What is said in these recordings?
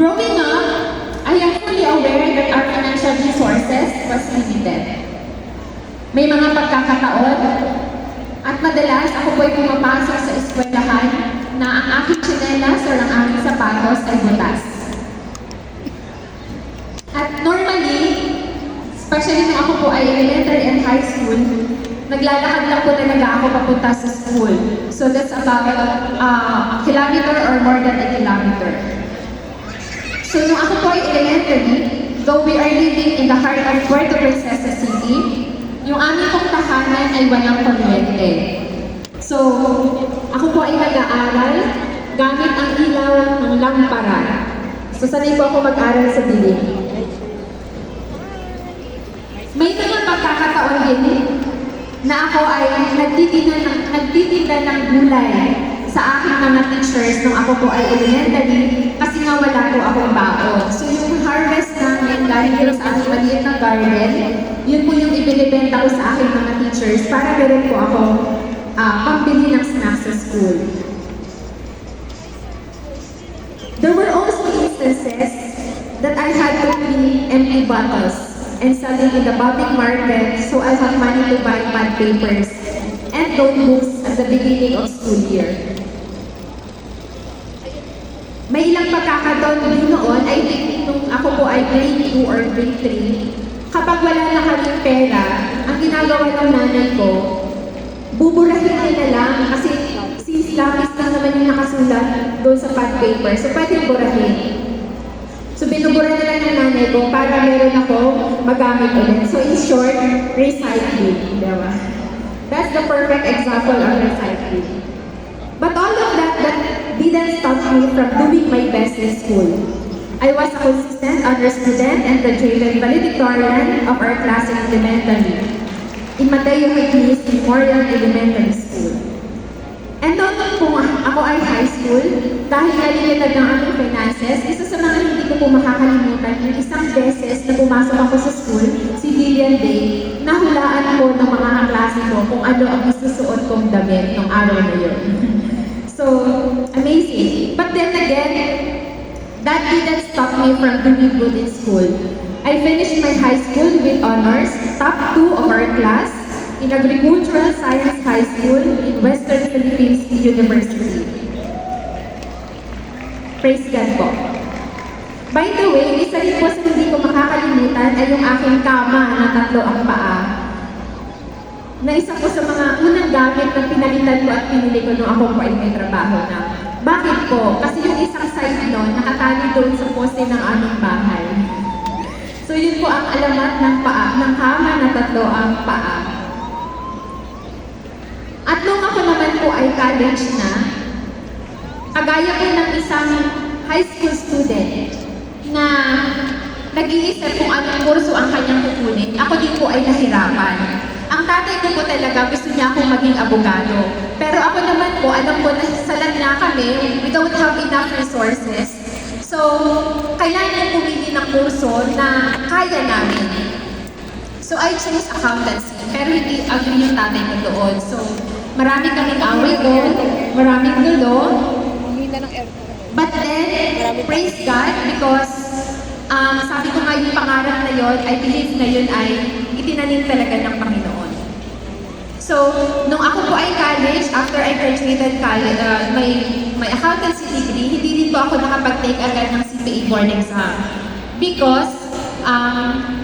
Growing up, I am fully aware that our financial resources was limited. May mga pagkakataon at madalas ako po'y pumapasok sa eskwelahan na ang aking tsinelas o ang aking sapatos ay butas. At normally, especially nung ako po ay elementary and high school, naglalakad lang po talaga ako papunta sa school. So that's about a kilometer or more than a kilometer. So nung ako po ay elementary, though we are living in the heart of Puerto Princesa City, yung aming pong tahanan ay walang kuryente. So, ako po ay nag-aaral gamit ang ilaw ng lampara. So, sanay po ako mag-aral sa dilim. May mga pagkakataon din na ako ay nagtitinda ng gulay sa aking mga teachers nung ako po ay elementary kasi nga wala po akong baon. So yung harvest namin dahil sa aking maliit na garden, yun po yung ibinibenta ko sa aking mga teachers para meron po ako pambili ng snacks sa school. There were also instances that I had to clean empty bottles and sell them in the public market so I have money to buy pad papers and notebooks at the beginning of school year. May ilang pagkakataon din noon, I think nung ako po ay grade 2 or grade 3, kapag wala na kaming pera, ang ginagawa ng nanay ko, buburahin na lang kasi since lapis lang naman yung nakasulat doon sa pad paper, so pwede burahin. So binubura na lang ng nanay ko para meron ako magamit ulit. So in short, recycling. Diba? That's the perfect example of recycling. But all of that didn't stop me from doing my best in school. I was a consistent honor student and graduated valedictorian of our class in elementary in Mateo Higlis Memorial Elementary School. And noon po ako ay high school, dahil nalilitad ng aming finances, isa sa mga hindi ko po makakalimutan yung isang beses na pumasok ako sa school, civilian day, nahulaan ko ng mga kaklase ko kung ano ang isusuot kong damit ng araw na yun. So, amazing. But then again, that didn't stop me from doing good in school. I finished my high school with honors, top 2 of our class, in Agricultural Science High School in Western Philippines University. Praise God po. By the way, isa rin po sa hindi ko makakalimutan ay yung aking kama na 3 ang paa. Na isa po sa mga unang gamit na pinalitan ko at pinili ko nung ako po ay may trabaho na. Bakit po? Kasi yung isang side nun, nakatali doon sa poste ng aming bahay. So yun po ang alamat ng paa, ng kama na 3 ang paa. At nung ako naman po ay college na, kagaya po ng isang high school student na nag-iisip kung anong kurso ang kanyang kukunin, ako din po ay nahirapan. Ang tatay ko po talaga gusto niya akong maging abogado. Pero ako naman po, alam ko na salag na kami, we don't have enough resources. So, kailangan pumili ng kurso na kaya namin. So, I chose accountancy, pero hindi agree yung tatay ko doon. So, marami kaming away doon, maraming gulo. But then, praise God, because sabi ko nga yung pangarap na yun, I believe na yun ay itinanim talaga ng Panginoon. So, nung ako po ay college, after I graduated college, my accountancy degree, hindi din po ako nakapag-take agad ng CPA board exam. Because,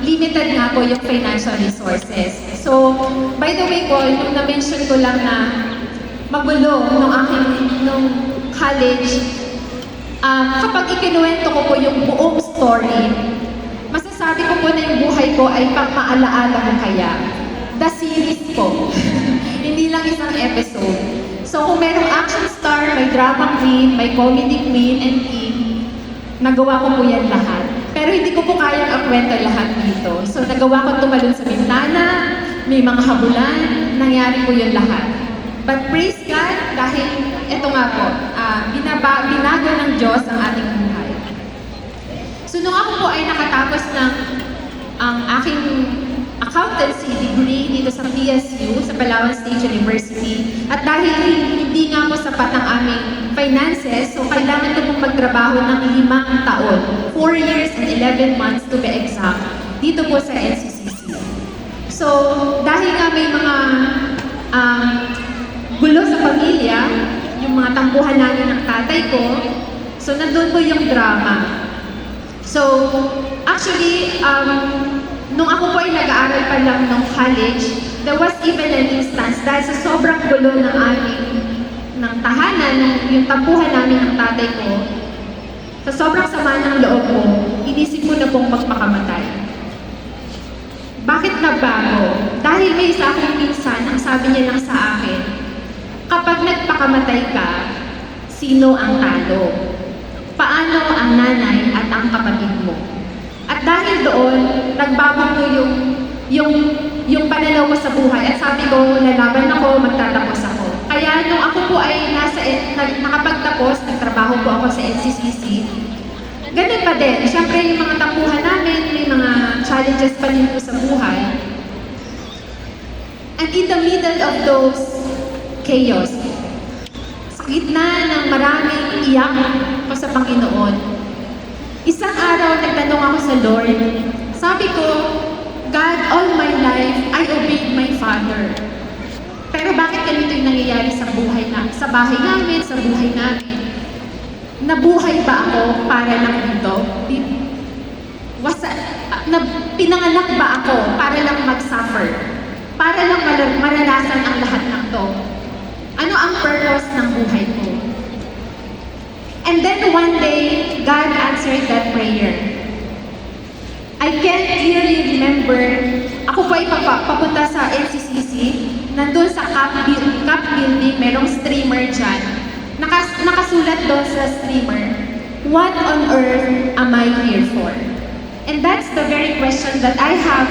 limited nga po yung financial resources. So, by the way po, yung na-mention ko lang na magulo nung college, kapag ikinuwento ko po yung buong story, masasabi ko po na yung buhay ko ay pang-maalaala ko kaya. The series po. Hindi lang isang episode. So kung merong action star, may drama queen, may comedy queen, and king, nagawa ko po yan lahat. Pero hindi ko po kayang akwento lahat dito. So nagawa ko tumalon sa bintana, may mga habulan, nangyari po yun lahat. But praise God, dahil ito nga po, binago ng Diyos ang ating buhay. So nung ako po ay nakatapos ng ang aking accountancy degree dito sa PSU, sa Palawan State University. At dahil hindi nga po sapat ang aming finances, so kailangan ko pong magtrabaho ng 5 taon, 4 years and 11 months to be exact, dito po sa NCCC. So, dahil nga may mga gulo sa pamilya, yung mga tampuhan namin ng tatay ko, so nandun po yung drama. So, actually, nung ako po ay nag-aaral pa lang ng college, there was even an instance dahil sa sobrang gulo ng ng tahanan, yung tampuhan namin ng tatay ko, sa sobrang sama ng loob ko, inisip ko na pong magpakamatay. Bakit nabago? Dahil may isa akong pinsan, ang sabi niya lang sa akin, kapag nagpakamatay ka, sino ang talo? Paano ang nanay at ang kapatid mo? At dahil doon, nagbago ko yung pananaw ko sa buhay at sabi ko, lalaban ako, magtatapos ako. Kaya nung ako po ay nakapagtapos, nagtrabaho po ako sa NCCC, ganun pa din. Siyempre, yung mga tampuhan namin, may mga challenges pa rin po sa buhay. And in the middle of those chaos, sa gitna ng maraming iyak ko sa Panginoon, isang araw nagtanong ako sa Lord. Sabi ko, God, all my life, I obeyed my Father. Pero bakit ganito yung nangyayari sa bahay namin, sa buhay namin? Nabuhay ba ako para lang dito? Pinanganak ba ako para lang mag-suffer? Para lang maranasan ang lahat ng to? Ano ang purpose ng buhay ko? And then one day, God answered that prayer. I can clearly remember, ako po ay papunta sa NCCC, nandun sa CAP building, merong streamer dyan. Nakasulat doon sa streamer, what on earth am I here for? And that's the very question that I have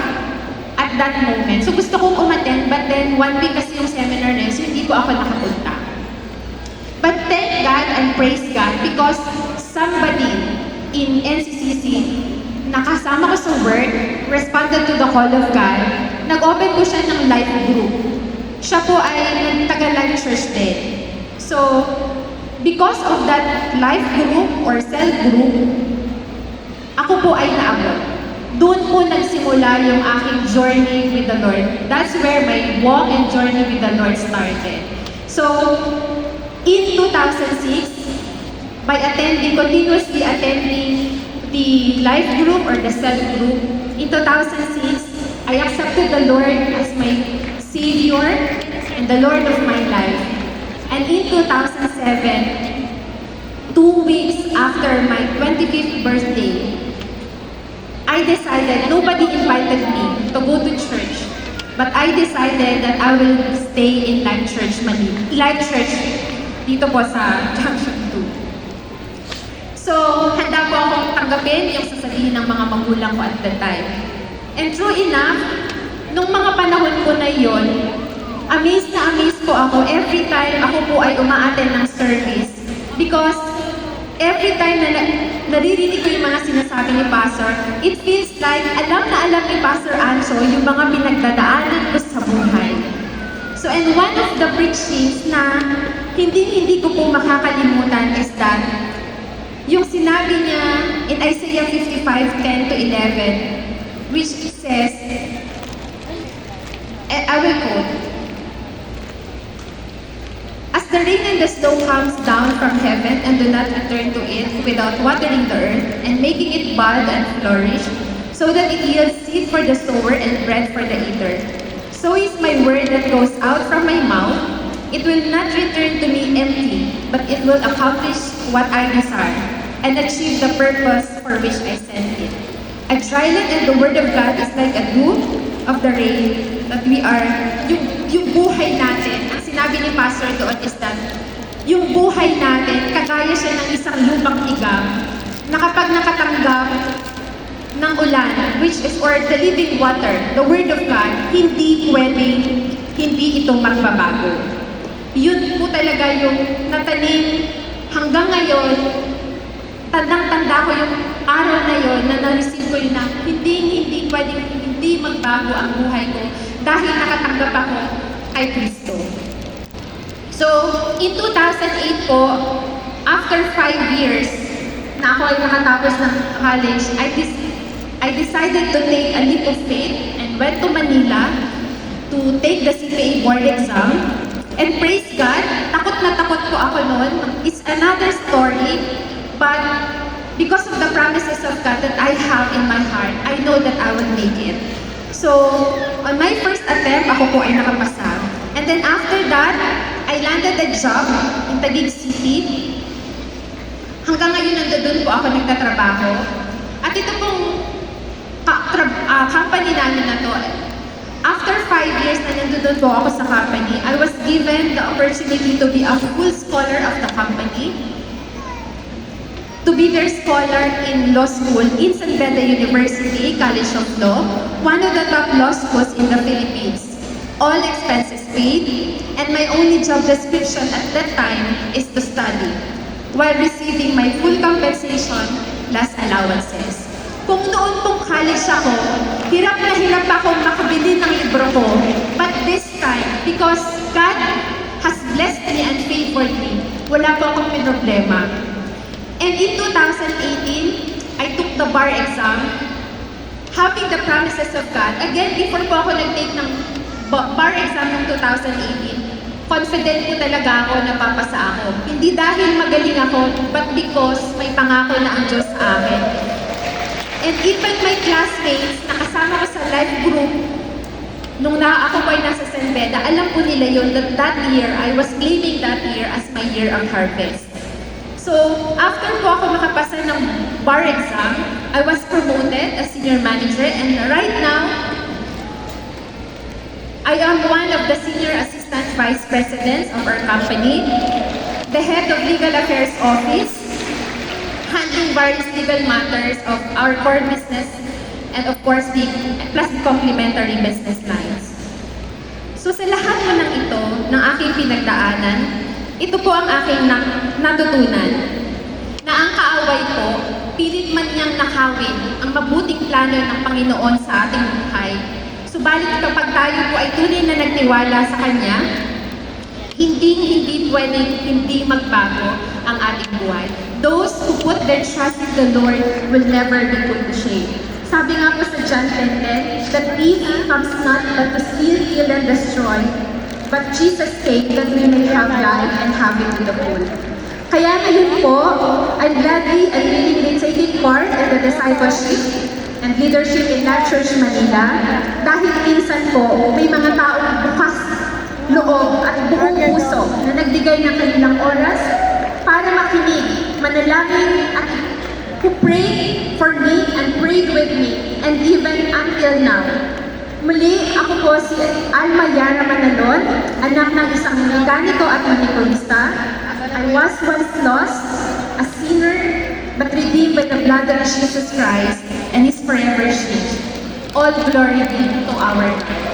at that moment. So gusto kong umattend, but then one week kasi yung seminar na yun, so hindi ko ako nakapunta. But thank God and praise God because somebody in NCCC, nakasama ko sa work, responded to the call of God, nag-open po siya ng life group. Siya po ay nagtagalan church din. So, because of that life group or cell group, ako po ay naabot. Doon po nagsimula yung aking journey with the Lord. That's where my walk and journey with the Lord started. So, in 2006, by continuously attending the life group or the cell group, in 2006, I accepted the Lord as my Savior and the Lord of my life. And in 2007, 2 weeks after my 25th birthday, I decided, nobody invited me to go to church, but I decided that I will stay in Life Church Manila. Life Church, dito po sa Junction 2. So, handa po akong tanggapin yung sasabihin ng mga magulang ko at the time. And true enough, nung mga panahon ko na yon, amazed po ako every time ako po ay uma-attend ng service. Because every time na naririnig ko yung mga sinasabi ni Pastor, it feels like alam na alam ni Pastor Anso yung mga pinagdadaanan ko sa buhay. So, and one of the preachings na hindi ko po makakalimutan is that yung sinabi niya in Isaiah 55:10-11, which says, I will quote, as the rain and the snow comes down from heaven and do not return to it without watering the earth and making it bud and flourish, so that it yields seed for the sower and bread for the eater. So is my word that goes out from my mouth. It will not return to me empty, but it will accomplish what I desire and achieve the purpose for which I sent it. A dry land and the word of God is like a dew of the rain that we are, yung buhay natin, ang sinabi ni Pastor doon is that, yung buhay natin, kagaya siya ng isang lupang tigam, na kapag nakatanggap ng ulan, which is, or the living water, the word of God, hindi ito magbabago. Yun po talaga yung natanim hanggang ngayon, tandang-tanda ko yung araw na yon na na-receive ko yun na hindi pwedeng hindi magbago ang buhay ko dahil nakatanggap ako kay Kristo. So, in 2008 po, after 5 years na ako ay nakatapos ng college, I decided to take a leap of faith and went to Manila to take the CPA board exam. And praise God, takot na takot po ako noon. It's another story, but because of the promises of God that I have in my heart, I know that I will make it. So, on my first attempt, ako po ay nakapasa. And then after that, I landed a job in Taguig City. Hanggang ngayon, nandoon po ako nagtatrabaho. At ito pong company namin na to, after 5 years na nandoon po ako sa company, I was given the opportunity to be a full scholar of the company, to be their scholar in law school in San Beda University, College of Law, one of the top law schools in the Philippines. All expenses paid, and my only job description at that time is to study, while receiving my full compensation plus allowances. Kung noon pong college ako, hirap na hirap akong makabili ng libro ko. But this time, because God has blessed me and favored me, wala po akong problema. And in 2018, I took the bar exam, having the promises of God. Again, before po ako nag-take ng bar exam ng 2018, confident po talaga ako na papasa ako. Hindi dahil magaling ako, but because may pangako na ang Diyos sa akin. And even my classmates, nakasama ko sa life group, nung ako po ay nasa San Beda, alam po nila yun that year, I was claiming that year as my year of harvest. So, after po ako makapasa ng bar exam, I was promoted as senior manager, and right now, I am one of the senior assistant vice presidents of our company, the head of legal affairs office, handling various legal matters of our core business, and of course, plus the complementary business lines. So sa lahat po ng ito, ng aking pinagdaanan, ito po ang aking natutunan, na ang kaaway po, pilit man niyang nakawin ang mabuting plano ng Panginoon sa ating buhay. Subalit kapag tayo po ay tunay na nagtiwala sa Kanya, hindi pwedeng hindi magbago ang ating buhay. Those who put their trust in the Lord will never be put to shame. Sabi nga po sa John 10:10, "The thief comes not but to steal, kill, and destroy, but Jesus came that we may have life and have it to the full." Kaya ngayon po, I'm gladly and willingly taking part in the discipleship and leadership in that Church Manila, dahil minsan po, may mga taong bukas loob at buong puso na nagbigay ng kanilang oras para makinig, manalangin at who prayed for me and prayed with me, and even until now. Muli, ako po si Alma Yara Manalon, anak ng isang mekaniko at manikulista. I was once lost, a sinner, but redeemed by the blood of Jesus Christ, and is forever changed. All glory be to our God.